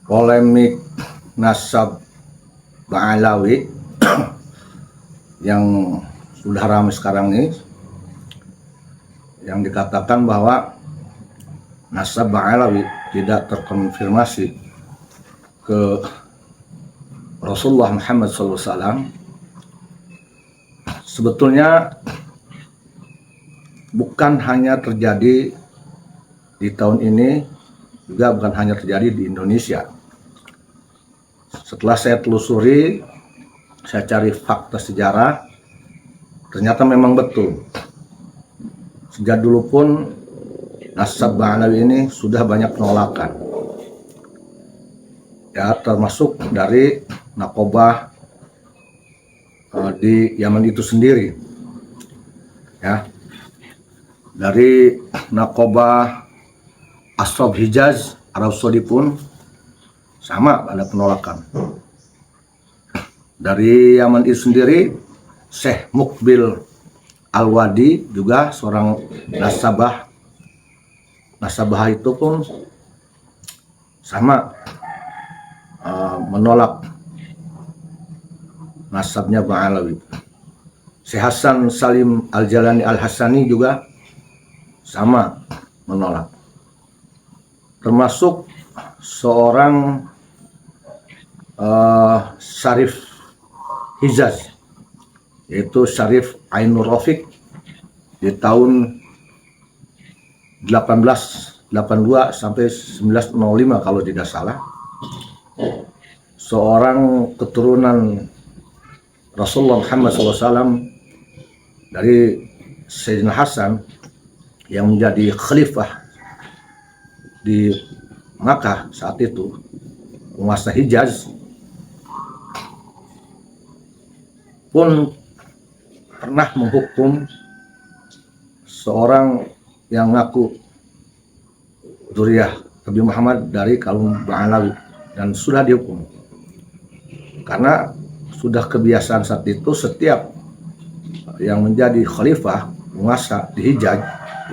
polemik nasab Ba'alawi yang sudah ramai sekarang ini, yang dikatakan bahwa nasab Ba'alawi tidak terkonfirmasi ke Rasulullah Muhammad SAW. Sebetulnya bukan hanya terjadi di tahun ini, juga bukan hanya terjadi di Indonesia. Setelah saya telusuri, saya cari fakta sejarah, ternyata memang betul. Sejak dulu pun nasab Ba'alawi ini sudah banyak penolakan, ya, termasuk dari Naqobah di Yaman itu sendiri, ya, dari Naqobah Ashraf Hijaz Arab Saudi pun sama ada penolakan. Dari Yaman itu sendiri, Syekh Mukbil Al-Wadi juga seorang nasabah itu pun sama menolak nasabnya Ba'alawi. Syekh Hasan Salim Al-Jalani Al-Hasani juga sama menolak. Termasuk seorang Syarif Hijaz, yaitu Syarif Ainur Rafiq, di tahun 1882 sampai 1905 kalau tidak salah, seorang keturunan Rasulullah Muhammad SAW dari Sayyidina Hasan yang menjadi khalifah di Makkah saat itu, penguasa Hijaz, pun pernah menghukum seorang yang ngaku dzurriyyah Nabi Muhammad dari kaum Ba'alawi, dan sudah dihukum karena sudah kebiasaan saat itu setiap yang menjadi khalifah penguasa di Hijaz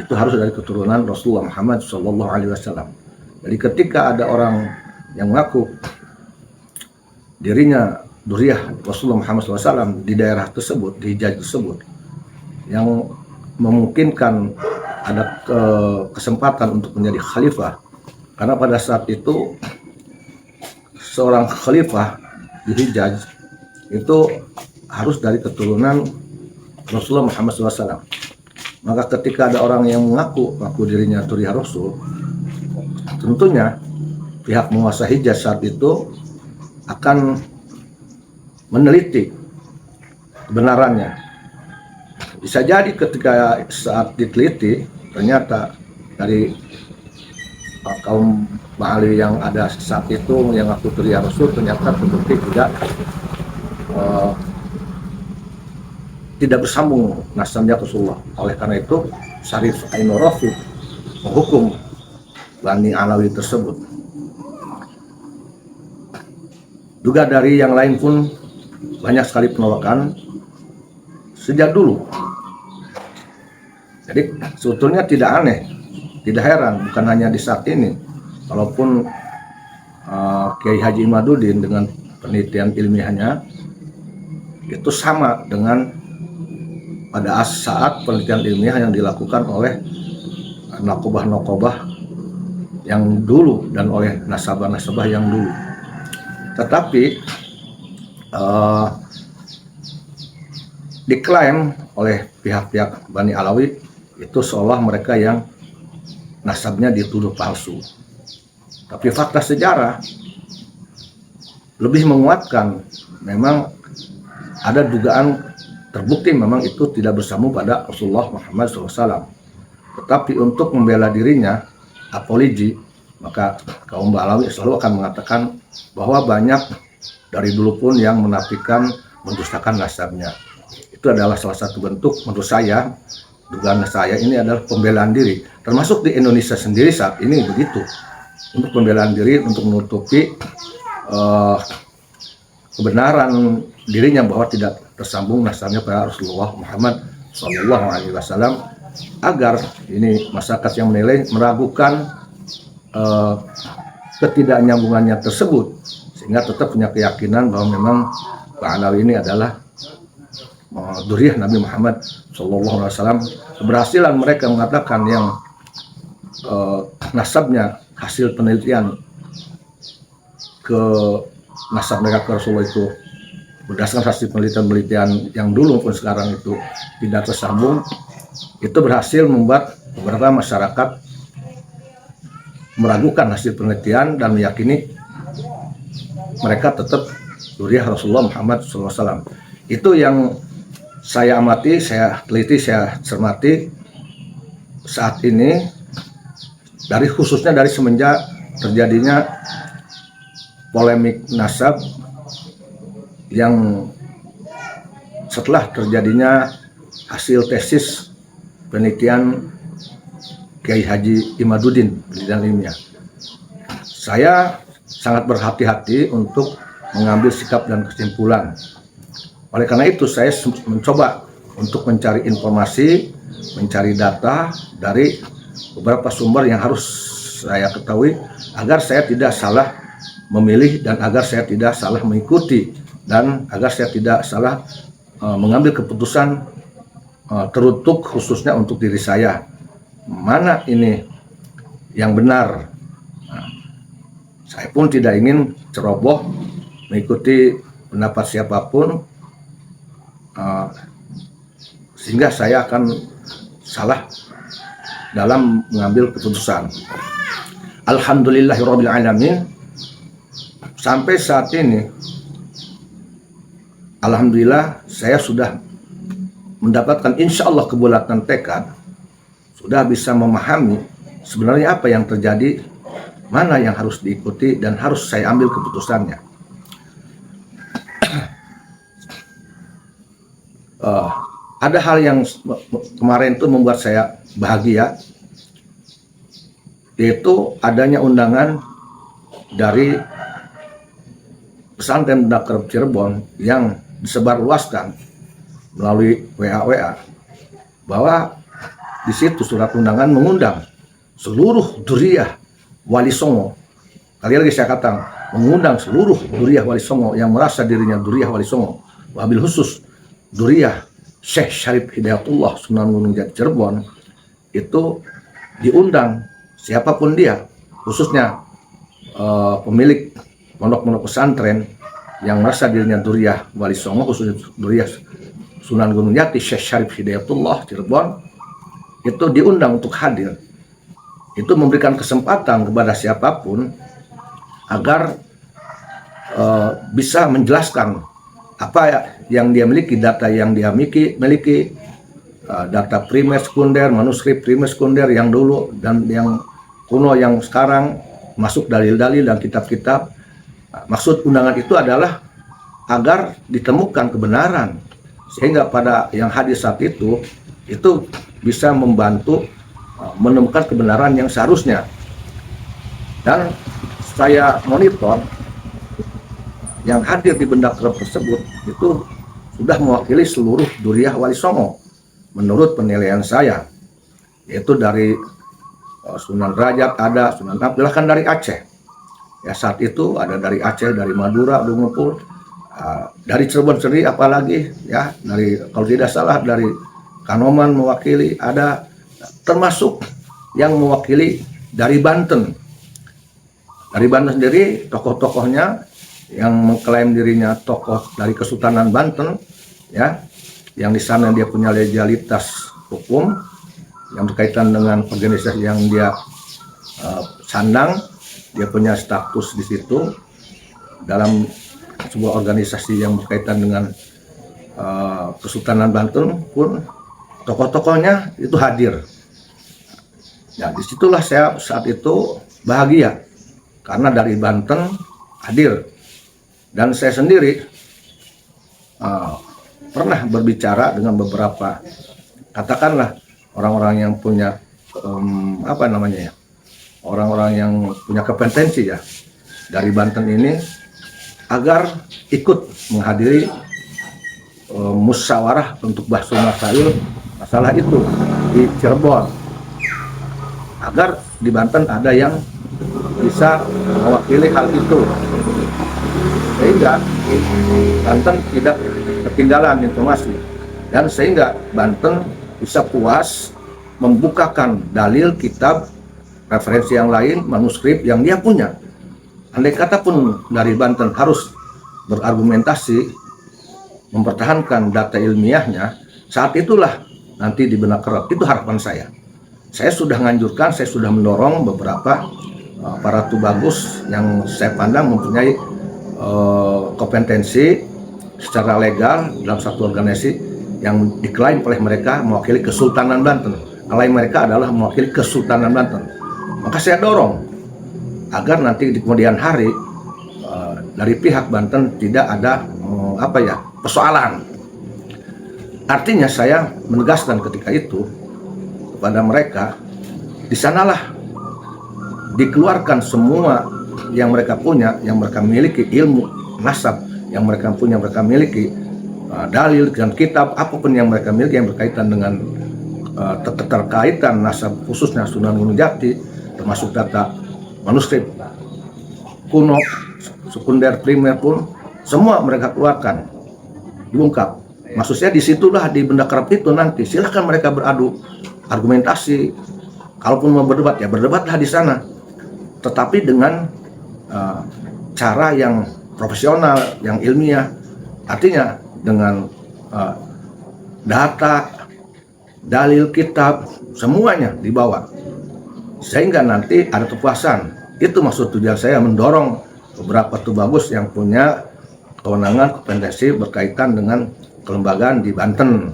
itu harus dari keturunan Rasulullah Muhammad SAW. Jadi ketika ada orang yang mengaku dirinya dzurriyyah Rasulullah Muhammad SAW di daerah tersebut, di Hijaz tersebut, yang memungkinkan ada kesempatan untuk menjadi khalifah, karena pada saat itu seorang khalifah di Hijaz itu harus dari keturunan Rasulullah Muhammad SAW. Maka ketika ada orang yang mengaku dirinya dzurriyyah Rasul, tentunya pihak penguasa Hijaz saat itu akan meneliti kebenarannya. Bisa jadi ketika saat diteliti ternyata dari kaum Ba'alawi yang ada saat itu yang ngaku dzurriyyah Rasul ternyata terbukti tidak bersambung nasabnya Rasulullah. Oleh karena itu Syarif Ainur Rafiq menghukum Bani Alawi tersebut. Juga dari yang lain pun banyak sekali penolakan sejak dulu. Jadi sebetulnya tidak aneh, tidak heran, bukan hanya di saat ini. Walaupun Kiai Haji Imaduddin dengan penelitian ilmiahnya itu sama dengan pada saat penelitian ilmiah yang dilakukan oleh Naqobah yang dulu dan oleh nasabah-nasabah yang dulu. Tetapi diklaim oleh pihak-pihak Bani Alawi itu seolah mereka yang nasabnya dituduh palsu. Tapi fakta sejarah lebih menguatkan, memang ada dugaan terbukti memang itu tidak bersambung pada Rasulullah Muhammad SAW. Tetapi untuk membela dirinya, apologi, maka kaum Ba'alawi selalu akan mengatakan bahwa banyak dari dulu pun yang menafikan, mendustakan nasabnya. Itu adalah salah satu bentuk, menurut saya, dugaan saya ini adalah pembelaan diri. Termasuk di Indonesia sendiri saat ini begitu. Untuk pembelaan diri, untuk menutupi kebenaran dirinya bahwa tidak tersambung nasabnya pada Rasulullah Muhammad SAW, agar ini masyarakat yang menilai meragukan ketidaknyambungannya tersebut, sehingga tetap punya keyakinan bahwa memang Pak Alawi ini adalah dzurriyyah Nabi Muhammad SAW. Keberhasilan mereka mengatakan yang nasabnya hasil penelitian ke nasab mereka ke Rasulullah itu berdasarkan hasil penelitian yang dulu pun sekarang itu tidak tersambung, itu berhasil membuat beberapa masyarakat meragukan hasil penelitian dan meyakini mereka tetap dzurriyyah Rasulullah Muhammad SAW. Itu yang saya amati, saya teliti, saya cermati saat ini, khususnya dari semenjak terjadinya polemik nasab yang setelah terjadinya hasil tesis penelitian Kiai Haji Imaduddin, penelitian ilmiah. Saya sangat berhati-hati untuk mengambil sikap dan kesimpulan. Oleh karena itu saya mencoba untuk mencari informasi, mencari data dari beberapa sumber yang harus saya ketahui agar saya tidak salah memilih dan agar saya tidak salah mengikuti dan agar saya tidak salah mengambil keputusan teruntuk khususnya untuk diri saya. Mana ini yang benar? Saya pun tidak ingin ceroboh mengikuti pendapat siapapun sehingga saya akan salah dalam mengambil keputusan. Alhamdulillahirabbil alamin, sampai saat ini alhamdulillah saya sudah mendapatkan insya Allah kebulatan tekad, sudah bisa memahami sebenarnya apa yang terjadi, mana yang harus diikuti dan harus saya ambil keputusannya. Ada hal yang kemarin itu membuat saya bahagia, yaitu adanya undangan dari pesantren Dakrab Cirebon yang disebarluaskan melalui WA bahwa di situ surat undangan mengundang seluruh dzurriyyah Wali Songo. Kali lagi saya katakan mengundang seluruh dzurriyyah Wali Songo yang merasa dirinya dzurriyyah Wali Songo, wabil khusus dzurriyyah Syekh Syarif Hidayatullah Sunan Gunung Jati Cirebon, itu diundang siapapun dia, khususnya pemilik pondok-pondok pesantren yang merasa dirinya dzurriyyah Wali Songo, khususnya dzurriyyah Sunan Gunung Jati Syekh Syarif Hidayatullah Cirebon, itu diundang untuk hadir. Itu memberikan kesempatan kepada siapapun agar bisa menjelaskan apa yang dia miliki, data yang dia miliki, data primer sekunder, manuskrip primer sekunder yang dulu dan yang kuno yang sekarang, masuk dalil-dalil dan kitab-kitab. Maksud undangan itu adalah agar ditemukan kebenaran, sehingga pada yang hadir saat itu bisa membantu menemukan kebenaran yang seharusnya. Dan saya monitor yang hadir di Dakrab tersebut itu sudah mewakili seluruh dzurriyyah Wali Songo menurut penilaian saya, yaitu dari Sunan Rajab ada, Sunan Abdullah kan dari Aceh ya, saat itu ada dari Aceh, dari Madura, Lumpur, dari Cirebon sendiri apalagi ya, dari kalau tidak salah dari Kanoman mewakili ada, termasuk yang mewakili dari Banten. Dari Banten sendiri tokoh-tokohnya yang mengklaim dirinya tokoh dari Kesultanan Banten ya, yang di sana dia punya legalitas hukum yang berkaitan dengan organisasi yang dia sandang, dia punya status di situ dalam sebuah organisasi yang berkaitan dengan Kesultanan Banten pun tokoh-tokohnya itu hadir. Ya, disitulah saya saat itu bahagia karena dari Banten hadir. Dan saya sendiri pernah berbicara dengan beberapa, katakanlah orang-orang yang punya orang-orang yang punya kompetensi ya dari Banten ini, agar ikut menghadiri musyawarah untuk bahas masalah itu di Cirebon, agar di Banten ada yang bisa mewakili hal itu, sehingga Banten tidak ketinggalan informasi, dan sehingga Banten bisa puas membukakan dalil, kitab, referensi yang lain, manuskrip yang dia punya. Andai kata pun dari Banten harus berargumentasi, mempertahankan data ilmiahnya, saat itulah nanti di benak kerap. Itu harapan saya. Saya sudah menganjurkan, saya sudah mendorong beberapa para tubagus yang saya pandang mempunyai kompetensi secara legal dalam satu organisasi yang diklaim oleh mereka mewakili Kesultanan Banten. Klaim mereka adalah mewakili Kesultanan Banten. Maka saya dorong agar nanti di kemudian hari dari pihak Banten tidak ada persoalan. Artinya saya menegaskan ketika itu kepada mereka, di sanalah dikeluarkan semua yang mereka punya, yang mereka miliki, ilmu nasab yang mereka punya, mereka miliki dalil dan kitab apapun yang mereka miliki yang berkaitan dengan keterkaitan nasab khususnya Sunan Gunung Jati, termasuk data manuskrip kuno, sekunder, primer pun semua mereka keluarkan, diungkap. Maksudnya disitulah di benda kerap itu nanti silahkan mereka beradu argumentasi, kalaupun mau berdebat ya berdebatlah di sana, tetapi dengan cara yang profesional, yang ilmiah, artinya dengan data, dalil, kitab, semuanya dibawa, sehingga nanti ada kepuasan. Itu maksud tujuan saya mendorong beberapa tubagus yang punya kewenangan, kompetensi berkaitan dengan kelembagaan di Banten.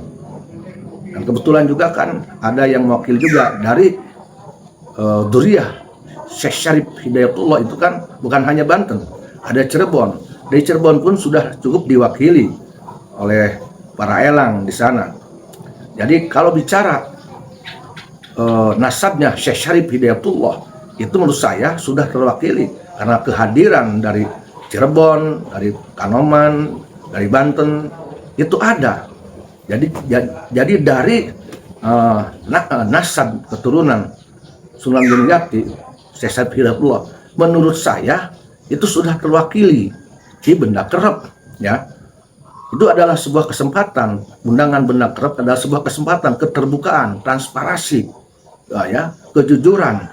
Dan kebetulan juga kan ada yang mewakili juga dari Duriyah Syekh Syarif Hidayatullah, itu kan bukan hanya Banten, ada Cirebon. Dari Cirebon pun sudah cukup diwakili oleh para elang di sana. Jadi kalau bicara nasabnya Syekh Syarif Hidayatullah, itu menurut saya sudah terwakili karena kehadiran dari Cirebon, dari Kanoman, dari Banten itu ada. Jadi dari nasab keturunan Sunan Gunung Jati, Syekh Syarif Hidayatullah, menurut saya itu sudah terwakili di benda kerep, ya. Itu adalah sebuah kesempatan, undangan benda kerep adalah sebuah kesempatan keterbukaan, transparansi, ya, kejujuran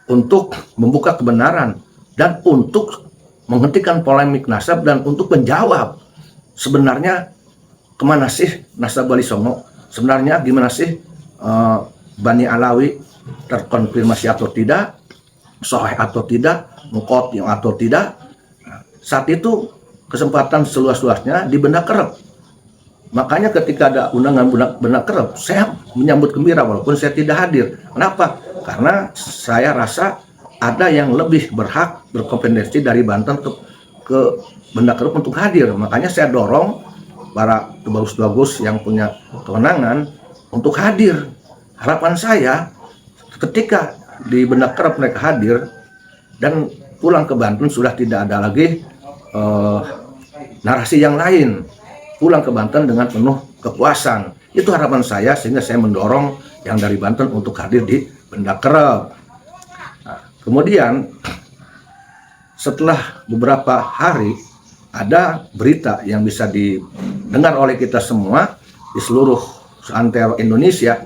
untuk membuka kebenaran dan untuk menghentikan polemik nasab dan untuk menjawab sebenarnya kemana sih nasab Wali Songo, sebenarnya gimana sih Bani Alawi terkonfirmasi atau tidak, sahih atau tidak, muqayyim atau tidak. Saat itu kesempatan seluas-luasnya di benda kerep. Makanya ketika ada undangan benda kerep, saya menyambut gembira walaupun saya tidak hadir. Kenapa? Karena saya rasa ada yang lebih berhak, berkompetensi dari Banten ke benda kerep untuk hadir. Makanya saya dorong para tubagus-tubagus yang punya kewenangan untuk hadir. Harapan saya ketika di benda kerep mereka hadir dan pulang ke Banten sudah tidak ada lagi narasi yang lain, pulang ke Banten dengan penuh kepuasan. Itu harapan saya, sehingga saya mendorong yang dari Banten untuk hadir di benda kerep. Nah, kemudian setelah beberapa hari ada berita yang bisa didengar oleh kita semua di seluruh seantero Indonesia.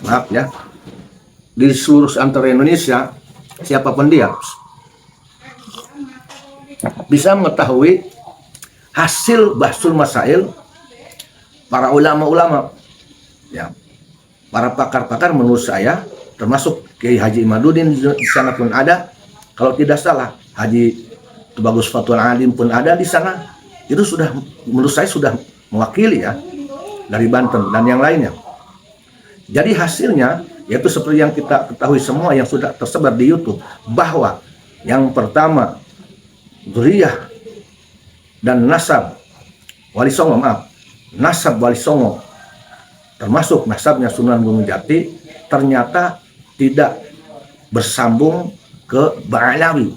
Maaf ya, di seluruh seantero Indonesia, siapapun dia bisa mengetahui hasil bahsul masail para ulama-ulama, ya, para pakar-pakar. Menurut saya termasuk Kiai Haji Imaduddin di sana pun ada, kalau tidak salah Haji Tubagus Fatul Alim pun ada di sana. Itu sudah, menurut saya sudah mewakili ya dari Banten dan yang lainnya. Jadi hasilnya yaitu seperti yang kita ketahui semua yang sudah tersebar di YouTube, bahwa yang pertama Duriyah dan nasab Wali Songo, nasab Wali Songo termasuk nasabnya Sunan Gunung Jati ternyata tidak bersambung ke Ba'alawi,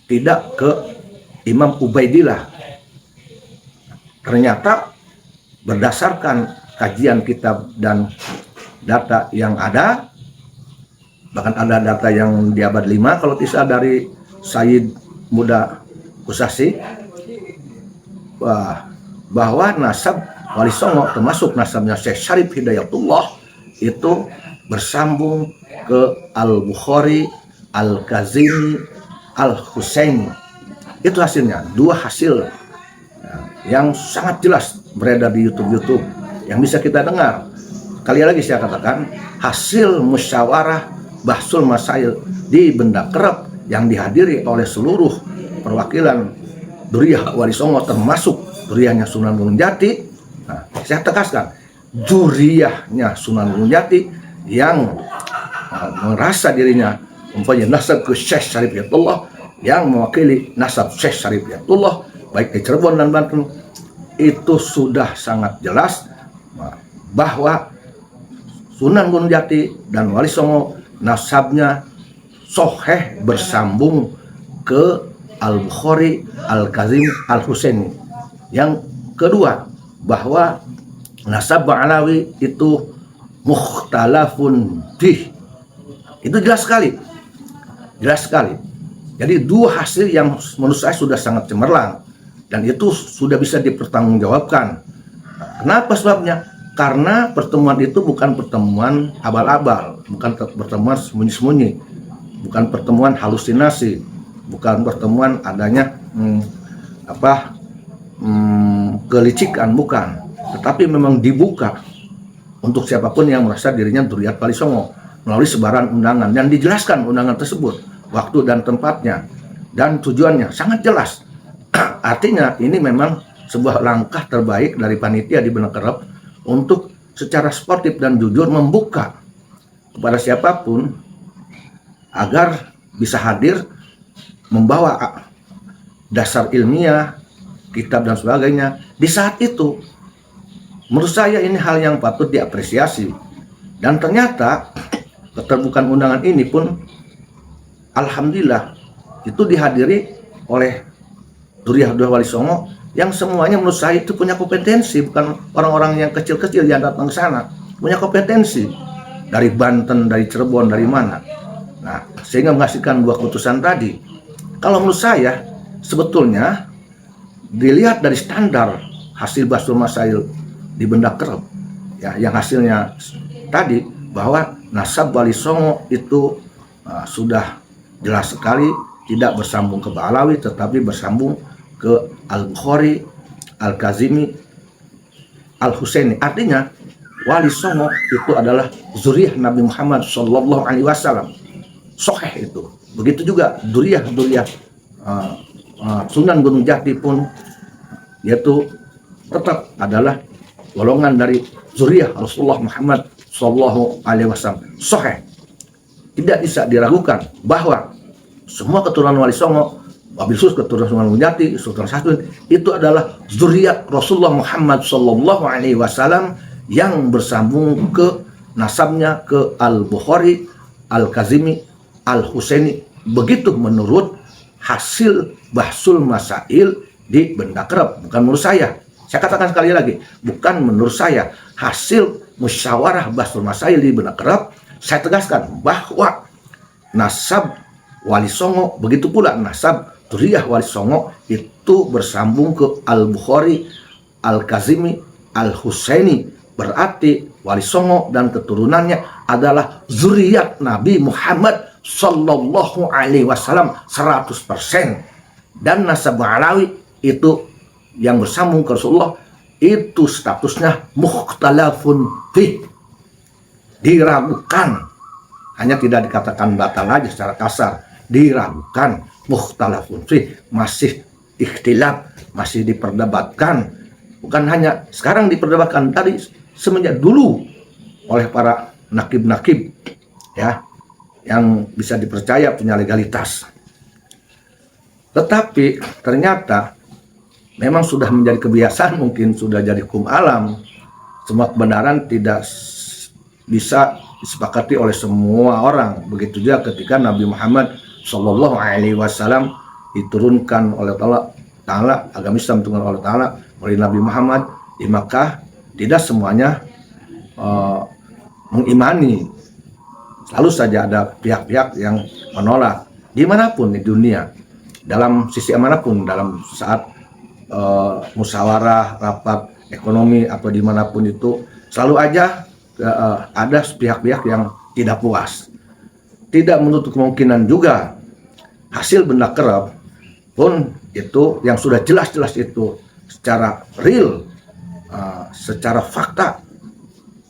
tidak ke Imam Ubaidillah. Ternyata berdasarkan kajian kitab dan data yang ada, bahkan ada data yang di abad 5 kalau tidak dari Sayyid Muda Kusasi, bahwa nasab Wali Songo termasuk nasabnya Syekh Syarif Hidayatullah itu bersambung ke Al-Bukhari, Al-Kazimi, Al-Husaini. Itu hasilnya, dua hasil yang sangat jelas beredar di YouTube yang bisa kita dengar. Kali lagi saya katakan, hasil musyawarah bahsul masail di Benda Kerep yang dihadiri oleh seluruh perwakilan Duriyah Wali Songo termasuk Duriyahnya Sunan Gunung Jati. Nah, saya tegaskan, Duriyahnya Sunan Gunung Jati yang merasa dirinya mempunyai nasab ke Syekh Syarif Hidayatullah, yang mewakili nasab Syekh Syarif Hidayatullah baik di Cirebon dan Banten, itu sudah sangat jelas bahwa Sunan Gunung Jati dan Wali Songo nasabnya soheh bersambung ke Al-Bukhari, Al-Kazim, Al-Husaini. Yang kedua, bahwa nasab Ba'alawi itu mukhtalafun fih. Itu jelas sekali. Jelas sekali. Jadi dua hasil yang menurut saya sudah sangat cemerlang dan itu sudah bisa dipertanggungjawabkan. Kenapa sebabnya? Karena pertemuan itu bukan pertemuan abal-abal, bukan pertemuan sembunyi-sembunyi, bukan pertemuan halusinasi, bukan pertemuan adanya kelicikan, bukan. Tetapi memang dibuka untuk siapapun yang merasa dirinya Duriyat Wali Songo melalui sebaran undangan dan dijelaskan undangan tersebut, waktu dan tempatnya dan tujuannya sangat jelas. Artinya ini memang sebuah langkah terbaik dari panitia di Benda Kerep untuk secara sportif dan jujur membuka kepada siapapun agar bisa hadir membawa dasar ilmiah, kitab dan sebagainya di saat itu. Menurut saya ini hal yang patut diapresiasi, dan ternyata keterbukaan undangan ini pun alhamdulillah itu dihadiri oleh Duriyah Wali Songo yang semuanya menurut saya itu punya kompetensi, bukan orang-orang yang kecil-kecil yang datang ke sana, punya kompetensi dari Banten, dari Cirebon, dari mana. Nah, sehingga menghasilkan dua keputusan tadi. Kalau menurut saya sebetulnya dilihat dari standar hasil bahsul masail di Benda Kerep, ya, yang hasilnya tadi bahwa nasab Wali Songo itu sudah jelas sekali tidak bersambung ke Ba'alawi tetapi bersambung ke Al-Bukhari, Al-Kazimi, Al-Husaini. Artinya Wali Songo itu adalah zuriyah Nabi Muhammad Sallallahu Alaihi Wasallam. Soheh itu. Begitu juga Duriyah Sunan Gunung Jati pun yaitu tetap adalah golongan dari zuriyah Rasulullah Muhammad Sallallahu Alaihi Wasallam. Soheh. Tidak bisa diragukan bahwa semua keturunan Wali Songo, wabil khusus keturunan Sunan Gunung Jati, Sultan Hasanuddin, itu adalah zuriat Rasulullah Muhammad Sallallahu Alaihi Wasallam yang bersambung ke nasabnya ke Al-Bukhari, Al-Kazimi, Al-Husaini. Begitu menurut hasil bahsul masail di Benda Kerep, bukan menurut saya. Saya katakan sekali lagi, bukan menurut saya. Hasil musyawarah bahsul masail di Benda Kerep, saya tegaskan bahwa nasab Wali Songo, begitu pula nasab Duriyah Wali Songo itu bersambung ke Al-Bukhari, Al-Kazimi, Al-Husaini. Berarti Wali Songo dan keturunannya adalah zuriat Nabi Muhammad Sallallahu Alaihi Wasallam 100%. Dan nasab Ba'alawi itu yang bersambung ke Rasulullah itu statusnya mukhtalafun fih, diragukan. Hanya tidak dikatakan batal aja secara kasar, diragukan, mukhtalafun fih, masih ikhtilaf, masih diperdebatkan. Bukan hanya sekarang diperdebatkan, dari semenjak dulu oleh para nakib-nakib, ya, yang bisa dipercaya punya legalitas. Tetapi ternyata memang sudah menjadi kebiasaan, mungkin sudah jadi hukum alam. Semua kebenaran tidak bisa disepakati oleh semua orang. Begitu juga ketika Nabi Muhammad Sallallahu Alaihi Wasallam diturunkan oleh Ta'ala, agama Islam diturunkan oleh Ta'ala oleh Nabi Muhammad di Makkah, tidak semuanya mengimani. selalu saja ada pihak-pihak yang menolak dimanapun di dunia, dalam sisi manapun, dalam saat musyawarah, rapat ekonomi atau dimanapun itu, selalu aja ada pihak-pihak yang tidak puas. Tidak menutup kemungkinan juga hasil benda kerap pun itu yang sudah jelas-jelas itu secara real, secara fakta,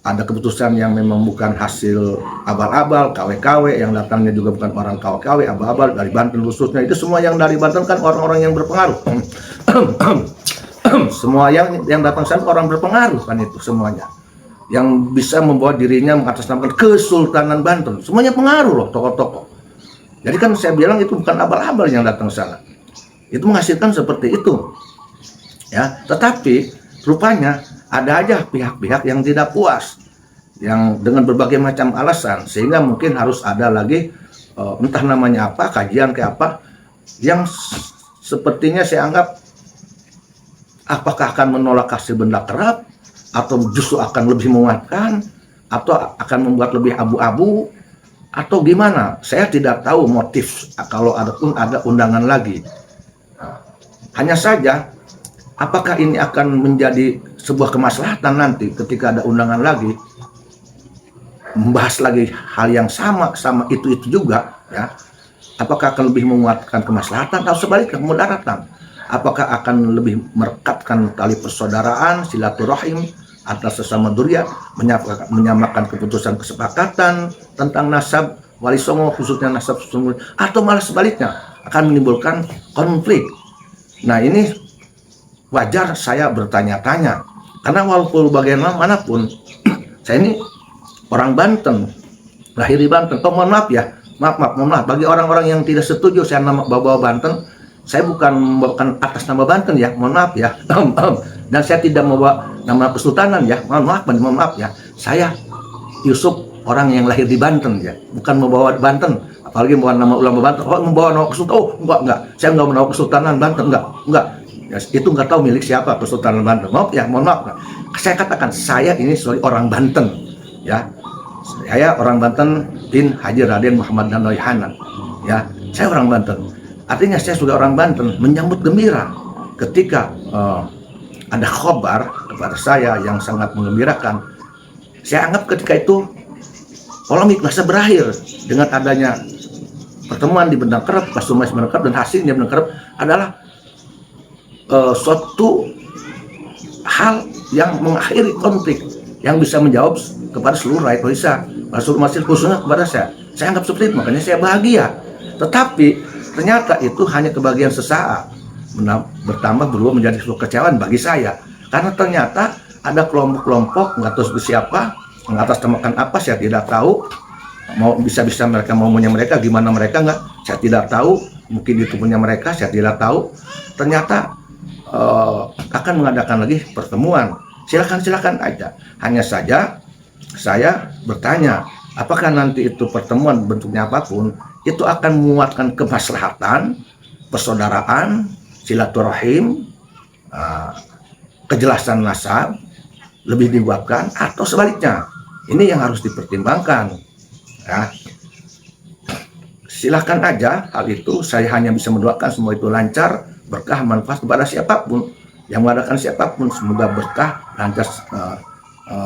ada keputusan yang memang bukan hasil abal-abal, KW-KW, yang datangnya juga bukan orang KW-KW, abal-abal dari Banten khususnya. Itu semua yang dari Banten kan orang-orang yang berpengaruh. Semua yang datang sana orang berpengaruh kan, itu semuanya. Yang bisa membawa dirinya mengatasnamakan Kesultanan Banten. Semuanya pengaruh loh, tokoh-tokoh. Jadi kan saya bilang itu bukan abal-abal yang datang sana. Itu menghasilkan seperti itu. Ya, tetapi rupanya ada aja pihak-pihak yang tidak puas, yang dengan berbagai macam alasan, sehingga mungkin harus ada lagi entah namanya apa, kajian kayak apa, yang sepertinya saya anggap apakah akan menolak hasil benda kerap, atau justru akan lebih menguatkan, atau akan membuat lebih abu-abu, atau gimana. Saya tidak tahu motif kalau ada undangan lagi. Hanya saja apakah ini akan menjadi sebuah kemaslahatan nanti ketika ada undangan lagi, membahas lagi hal yang sama itu juga, ya. Apakah akan lebih menguatkan kemaslahatan atau sebaliknya kemudaratan? Apakah akan lebih merekatkan tali persaudaraan, silaturahim atas sesama duriat, menyamakan keputusan kesepakatan tentang nasab Wali Songo, khususnya nasab Songo, atau malah sebaliknya akan menimbulkan konflik? Nah, ini wajar saya bertanya-tanya, karena walaupun bagaimanapun saya ini orang Banten, lahir di Banten. Oh, mohon maaf ya, mohon maaf bagi orang-orang yang tidak setuju saya bawa Banten. Saya bukan membawakan atas nama Banten ya, mohon maaf ya. Dan saya tidak membawa nama Kesultanan ya, mohon maaf ya. Saya Yusuf, orang yang lahir di Banten ya, bukan membawa Banten, apalagi membawa nama ulama Banten. Oh, membawa nama Kesultanan? Oh, enggak. Saya enggak membawa Kesultanan Banten, enggak. Ya, itu nggak tahu milik siapa Kesultanan Banten. Mohon maaf. Saya katakan saya ini orang Banten, ya. Saya orang Banten bin Haji Raden Muhammad Nanoy Hanan, ya. Saya orang Banten. Artinya saya sudah orang Banten menyambut gembira ketika ada khobar kepada saya yang sangat menggembirakan. Saya anggap ketika itu polemik masa berakhir dengan adanya pertemuan di Bendang Kerep, Pasumais Bendang Kerep, dan hasilnya Bendang Kerep adalah suatu hal yang mengakhiri konflik, yang bisa menjawab kepada seluruh rakyat Indonesia, seluruh masyarakat, khususnya kepada saya. Saya anggap seperti itu, makanya saya bahagia. Tetapi ternyata itu hanya kebahagiaan sesaat, bertambah berubah menjadi sebuah kekecewaan bagi saya, karena ternyata ada kelompok-kelompok nggak tahu siapa mengatasnamakan apa, saya tidak tahu. Mau bisa mereka mau punya mereka, gimana mereka nggak, saya tidak tahu. Mungkin itu punya mereka, saya tidak tahu. Ternyata akan mengadakan lagi pertemuan. Silakan aja. Hanya saja saya bertanya, apakah nanti itu pertemuan bentuknya apapun itu akan menguatkan kemaslahatan, persaudaraan, silaturahim, kejelasan nasab lebih dikuatkan, atau sebaliknya? Ini yang harus dipertimbangkan, ya. Silahkan aja hal itu. Saya hanya bisa mendoakan semua itu lancar, berkah, manfaat kepada siapapun yang mengadakan, siapapun. Semoga berkah, lancar,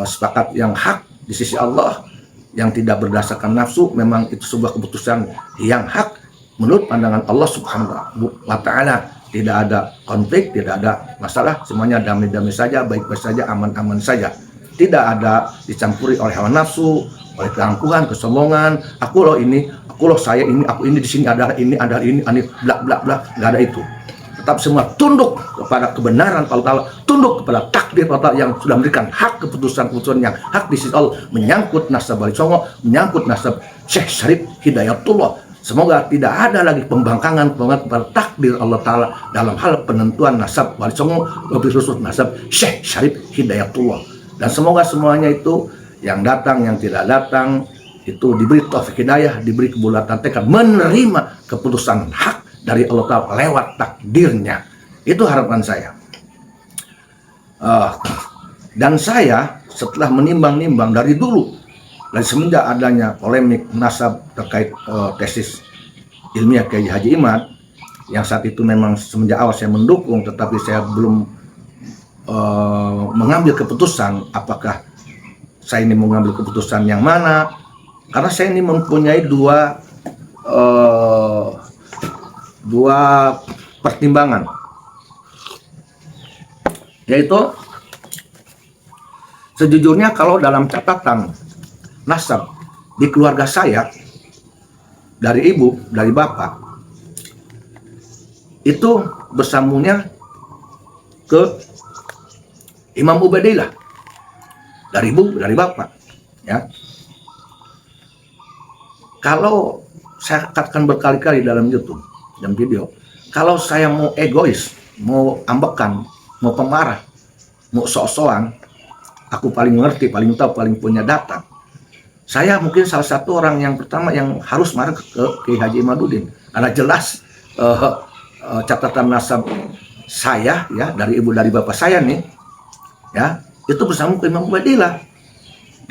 sepakat yang hak di sisi Allah, yang tidak berdasarkan nafsu. Memang itu sebuah keputusan yang hak menurut pandangan Allah Subhanahu wa Ta'ala. Tidak ada konflik, tidak ada masalah, semuanya damai-damai saja, baik-baik saja, aman-aman saja. Tidak ada dicampuri oleh hawa nafsu, oleh keangkuhan, kesombongan. Aku loh ini, aku loh saya ini, aku ini, di sini ada ini, bla bla bla. Nggak ada itu. Tetap semua tunduk kepada kebenaran Allah, tunduk kepada takdir Allah yang sudah memberikan hak keputusan-keputusan yang hak di sisi Allah, menyangkut nasab Wali Songo, menyangkut nasab Syekh Syarif Hidayatullah. Semoga tidak ada lagi pembangkangan kepada takdir Allah Ta'ala dalam hal penentuan nasab Wali Songo, lebih khusus nasab Syekh Syarif Hidayatullah. Dan semoga semuanya itu, yang datang, yang tidak datang, itu diberi taufik hidayah, diberi kebulatan tekad, menerima keputusan hak dari Allah Ta'ala lewat takdirnya. Itu harapan saya. Dan saya setelah menimbang-nimbang dari dulu, Dan semenjak adanya polemik nasab terkait tesis ilmiah Kiai Haji Imad, yang saat itu memang semenjak awal saya mendukung, tetapi saya belum mengambil keputusan apakah saya ini mengambil keputusan yang mana, karena saya ini mempunyai dua pertimbangan, yaitu sejujurnya kalau dalam catatan nasab di keluarga saya, dari ibu, dari bapak, itu bersambungnya ke Imam Ubaidillah, dari ibu, dari bapak, ya. Kalau saya katakan berkali-kali dalam YouTube dan video, kalau saya mau egois, mau ambekan, mau pemarah, mau sok-sokan, aku paling ngerti, paling tahu, paling punya data, saya mungkin salah satu orang yang pertama yang harus marah ke Kiai Haji Imaduddin, karena jelas catatan nasab saya, ya, dari ibu, dari bapak saya nih, ya, itu bersambung ke Imam Ubaidillah,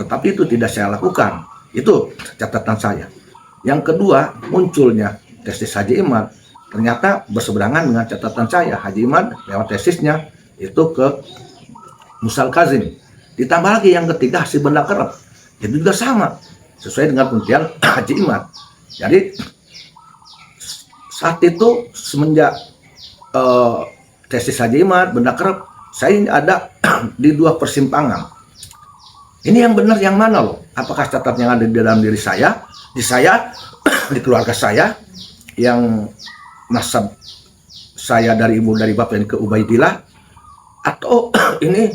tetapi itu tidak saya lakukan. Itu catatan saya. Yang kedua, munculnya tesis Haji Imad ternyata berseberangan dengan catatan saya. Haji Imad lewat tesisnya itu ke Musal Kazim. Ditambah lagi yang ketiga, hasil benda kerap, itu juga sama sesuai dengan penelitian Haji Imad. Jadi saat itu semenjak tesis Haji Imad, benda kerap, saya ini ada di dua persimpangan. Ini yang benar yang mana loh? Apakah catatan yang ada di dalam diri saya, di keluarga saya, yang nasab saya dari ibu, dari bapak ini ke Ubaidillah, atau ini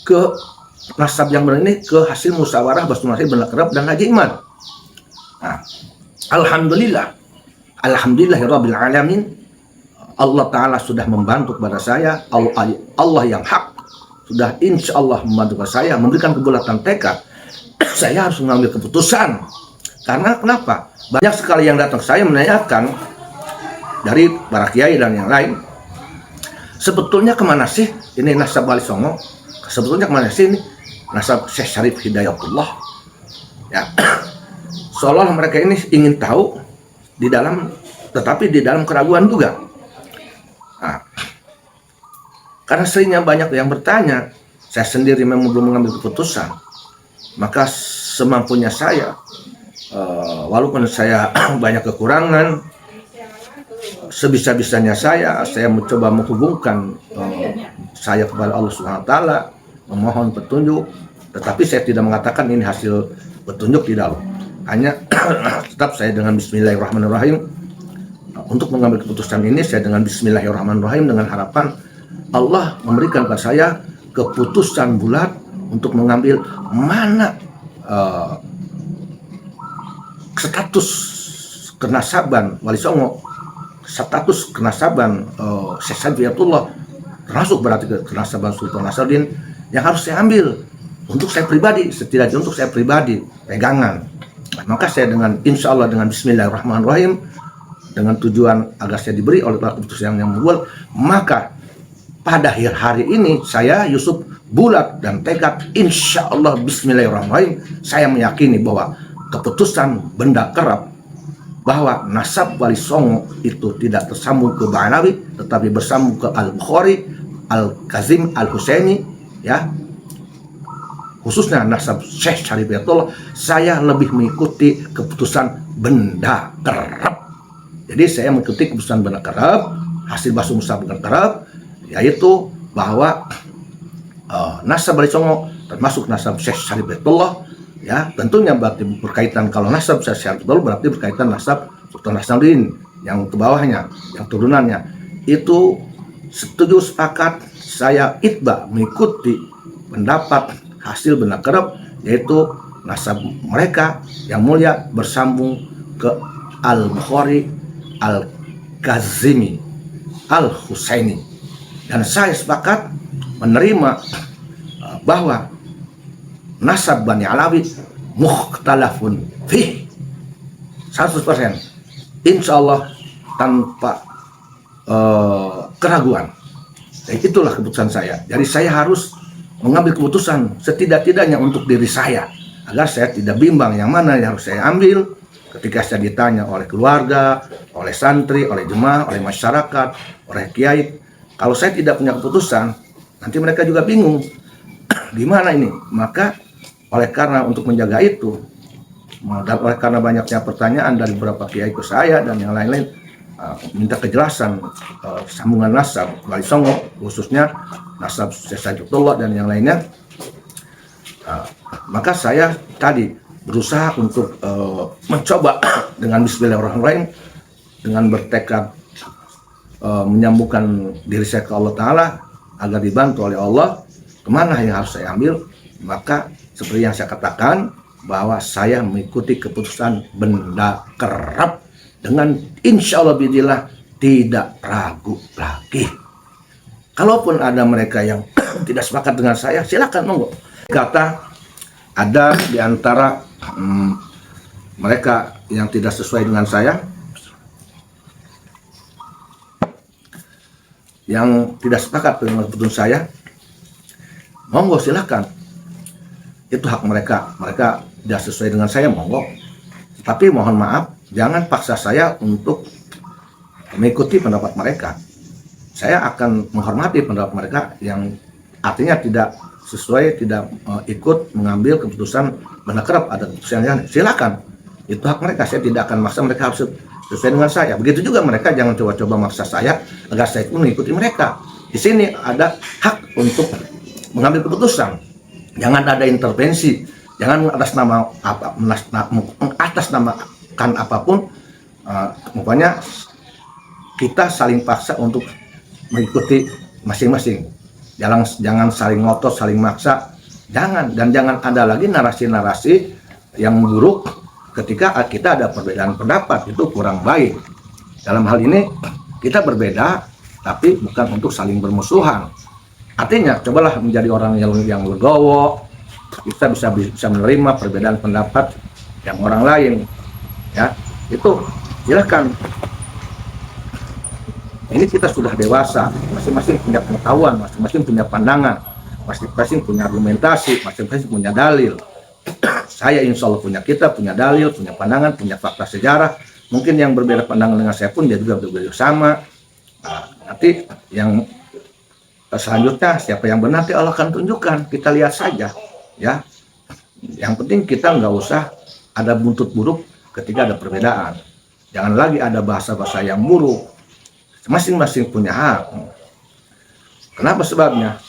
ke nasab yang benar ini ke hasil musyawarah Basmasi, benda kerap, dan Haji Imad. Nah, alhamdulillahirabbil alamin, Allah Ta'ala sudah membantu kepada saya, Allah yang hak sudah insya Allah membantu kepada saya, memberikan kebulatan tekad. Saya harus mengambil keputusan. Karena kenapa? Banyak sekali yang datang saya menanyakan dari para kiai dan yang lain, sebetulnya kemana sih ini nasab Wali Songo? Sebetulnya kemana sih ini nasab Syekh Syarif Hidayatullah? Ya, seolah mereka ini ingin tahu di dalam, tetapi di dalam keraguan juga. Nah, karena seringnya banyak yang bertanya, saya sendiri memang belum mengambil keputusan, maka semampunya saya, walaupun saya banyak kekurangan, sebisa-bisanya saya mencoba menghubungkan saya kepada Allah Subhanahu Wa Taala, memohon petunjuk, tetapi saya tidak mengatakan ini hasil petunjuk, tidak loh. Hanya tetap saya dengan Bismillahirrahmanirrahim. Untuk mengambil keputusan ini, saya dengan Bismillahirrahmanirrahim, dengan harapan Allah memberikan kepada saya keputusan bulat untuk mengambil mana status kenasaban Wali Songo, status kenasaban Syekh Hidayatullah, termasuk berarti kenasaban Sultan Nasruddin, yang harus saya ambil untuk saya pribadi, setidaknya untuk saya pribadi pegangan. Maka saya dengan insya Allah dengan Bismillahirrahmanirrahim, dengan tujuan agar saya diberi oleh para keputusan yang membuat, maka pada akhir hari ini saya Yusuf bulat dan tekad, insya Allah Bismillahirrahmanirrahim, saya meyakini bahwa keputusan benda kerap, bahwa nasab Wali Songo itu tidak tersambung ke Ba'alawi, tetapi bersambung ke Al-Bukhari, Al-Kazim, Al-Husaini, ya, khususnya nasab Syekh Syarif Hidayatullah, saya lebih mengikuti keputusan benda kerap. Jadi saya mengikuti keputusan benda kerap, hasil bahasa musab benda kerap, yaitu bahwa nasab Wali Songo termasuk nasab Syekh Syarif Hidayatullah, ya, tentunya berarti berkaitan, kalau nasab Syekh Syarif Hidayatullah berarti berkaitan nasab Sultan Nasruddin yang ke bawahnya, yang turunannya. Itu setuju, sepakat, saya itba mengikuti pendapat hasil benda kerap, yaitu nasab mereka yang mulia bersambung ke Al-Bukhari, Al-Kazimi, Al-Husaini. Dan saya sepakat menerima bahwa nasab Bani Alawi mukhtalafun fih 100%, insya Allah tanpa keraguan. Dan itulah keputusan saya. Jadi saya harus mengambil keputusan setidak-tidaknya untuk diri saya. agar saya tidak bimbang yang mana yang harus saya ambil ketika saya ditanya oleh keluarga, oleh santri, oleh jemaah, oleh masyarakat, oleh kiai. Kalau saya tidak punya keputusan, nanti mereka juga bingung gimana ini. Maka oleh karena untuk menjaga itu, dan oleh karena banyaknya pertanyaan dari beberapa kiai ke saya dan yang lain-lain, minta kejelasan sambungan nasab Wali Songo, khususnya nasab Syekh Sadaqatullah dan yang lainnya. Maka saya tadi berusaha untuk mencoba dengan bismillahirrahmanirrahim, dengan bertekad menyambungkan diri saya ke Allah Ta'ala agar dibantu oleh Allah kemana yang harus saya ambil. Maka seperti yang saya katakan, bahwa saya mengikuti keputusan benda kerap dengan insya Allah bidillah tidak ragu lagi. Kalaupun ada mereka yang tidak sepakat dengan saya, silakan monggo. Kata ada di antara mereka yang tidak sesuai dengan saya, yang tidak sepakat dengan keputusan saya, monggo silakan. Itu hak mereka. Mereka tidak sesuai dengan saya, monggo. Tapi mohon maaf, jangan paksa saya untuk mengikuti pendapat mereka. Saya akan menghormati pendapat mereka yang artinya tidak sesuai, tidak ikut mengambil keputusan benda kerap, ada keputusan, silakan. Itu hak mereka. Saya tidak akan maksa mereka harus sesuai dengan saya. Begitu juga mereka jangan coba-coba maksa saya agar saya pun mengikuti mereka. Di sini ada hak untuk mengambil keputusan. Jangan ada intervensi, jangan atas nama apa, atas namakan apapun. Pokoknya kita saling paksa untuk mengikuti masing-masing. Jangan saling ngotot, saling maksa. Jangan, dan jangan ada lagi narasi-narasi yang buruk ketika kita ada perbedaan pendapat. Itu kurang baik. Dalam hal ini kita berbeda, tapi bukan untuk saling bermusuhan. Artinya, cobalah menjadi orang yang legowo. Kita bisa menerima perbedaan pendapat yang orang lain. Ya, itu silakan. Ini kita sudah dewasa, masing-masing punya pengetahuan, masing-masing punya pandangan, masing-masing punya argumentasi, masing-masing punya dalil. Saya insya Allah punya, kita punya dalil, punya pandangan, punya fakta sejarah. Mungkin yang berbeda pandangan dengan saya pun dia juga berbeda sama. Nanti yang selanjutnya siapa yang benar nanti Allah akan tunjukkan, kita lihat saja ya. Yang penting kita nggak usah ada buntut buruk ketika ada perbedaan. Jangan lagi ada bahasa-bahasa yang buruk. Masing-masing punya hak. Kenapa sebabnya?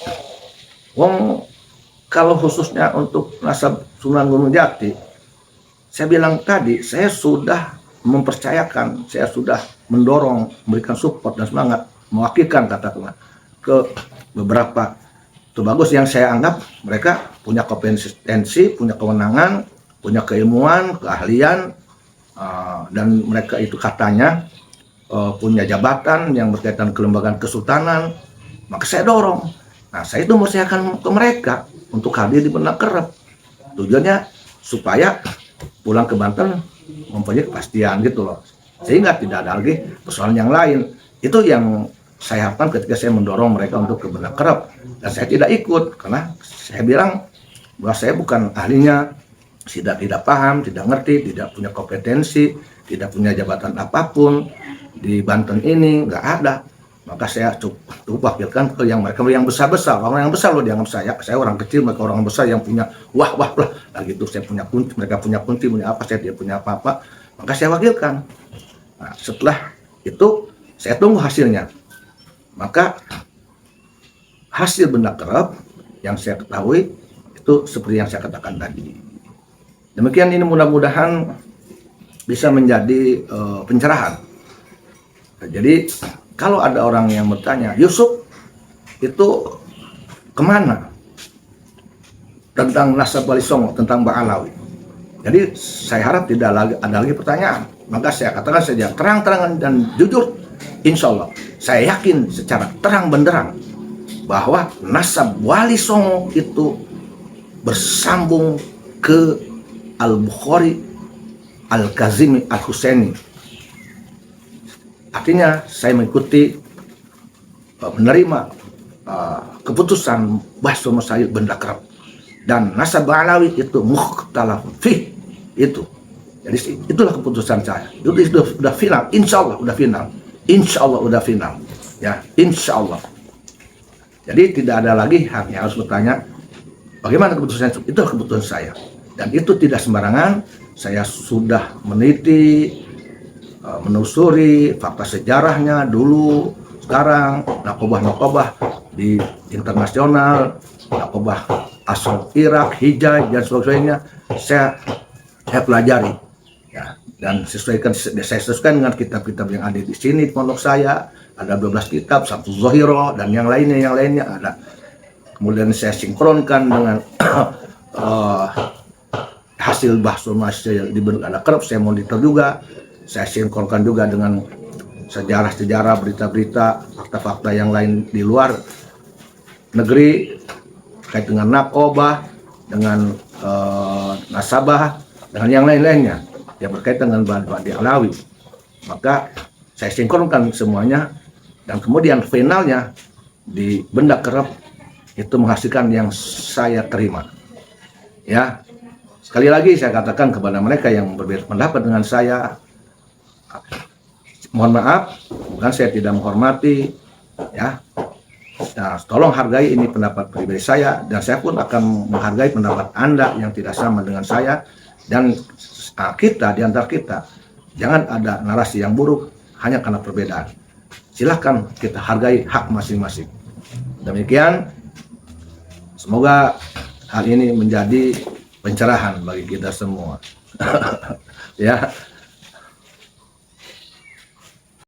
Wong kalau khususnya untuk nasab Sunan Gunung Jati, saya bilang tadi, saya sudah mempercayakan, saya sudah mendorong, memberikan support dan semangat, mewakilkan katakanlah ke beberapa itu bagus yang saya anggap mereka punya kompetensi, punya kewenangan, punya keilmuan, keahlian, dan mereka itu katanya punya jabatan yang berkaitan kelembagaan kesultanan. Maka saya dorong. Nah, saya itu mempercayakan ke mereka untuk hadir di Benda Kerap. Tujuannya supaya pulang ke Banten mempunyai kepastian gitu loh, sehingga tidak ada lagi persoalan yang lain. Itu yang saya harapkan ketika saya mendorong mereka untuk ke Benda Kerap. Dan saya tidak ikut karena saya bilang bahwa saya bukan ahlinya, tidak paham, tidak ngerti, tidak punya kompetensi, tidak punya jabatan apapun di Banten ini, nggak ada. Maka saya cukup wakilkan ke yang mereka yang besar-besar, orang yang besar loh dianggap saya orang kecil, mereka orang besar yang punya wah lah, nah gitu. Saya punya kunci, mereka punya kunci, punya apa, saya tidak punya apa-apa, maka saya wakilkan. Nah, setelah itu saya tunggu hasilnya. Maka hasil Benda Kerap yang saya ketahui itu seperti yang saya katakan tadi. Demikian, ini mudah-mudahan bisa menjadi pencerahan. Jadi kalau ada orang yang bertanya, Yusuf itu kemana tentang nasab Wali Songo, tentang Ba'alawi? Jadi saya harap tidak ada lagi pertanyaan. Maka saya katakan saja terang-terangan dan jujur, insya Allah saya yakin secara terang benderang bahwa nasab Wali Songo itu bersambung ke Al-Bukhari, Al-Kazimi, Al-Husaini. Artinya saya mengikuti, menerima keputusan Mbah Sunan Said Benda Kerap dan nasab alawi itu mukhtalafun fih. Itu. Jadi itulah keputusan saya. Itu sudah final, insya Allah udah final. Insya Allah udah final. Ya, insya Allah. Jadi tidak ada lagi hak yang harus bertanya bagaimana keputusan itu. Itu keputusan saya. Dan itu tidak sembarangan. Saya sudah meneliti, menelusuri fakta sejarahnya dulu, sekarang, nakobah di internasional, nakobah asal Irak, Hijaz, dan sebagainya. Saya pelajari, ya, dan saya sesuaikan dengan kitab-kitab yang ada di sini di pondok saya. Ada 12 kitab, satu Zohiro dan yang lainnya ada. Kemudian saya sinkronkan dengan hasil bahasa saya dibentuk ada kerap, saya monitor juga, saya sinkronkan juga dengan sejarah-sejarah, berita-berita, fakta-fakta yang lain di luar negeri terkait dengan nakobah, dengan nasabah, dengan yang lain-lainnya yang berkaitan dengan Badi Alawi. Maka saya sinkronkan semuanya dan kemudian finalnya di benda kerap itu menghasilkan yang saya terima. Ya, sekali lagi saya katakan kepada mereka yang berbeda pendapat dengan saya, mohon maaf, bukan saya tidak menghormati, ya. Nah, tolong hargai ini pendapat pribadi saya, dan saya pun akan menghargai pendapat Anda yang tidak sama dengan saya. Dan kita di antara kita jangan ada narasi yang buruk hanya karena perbedaan. Silahkan kita hargai hak masing-masing. Demikian, semoga hal ini menjadi pencerahan bagi kita semua. Ya.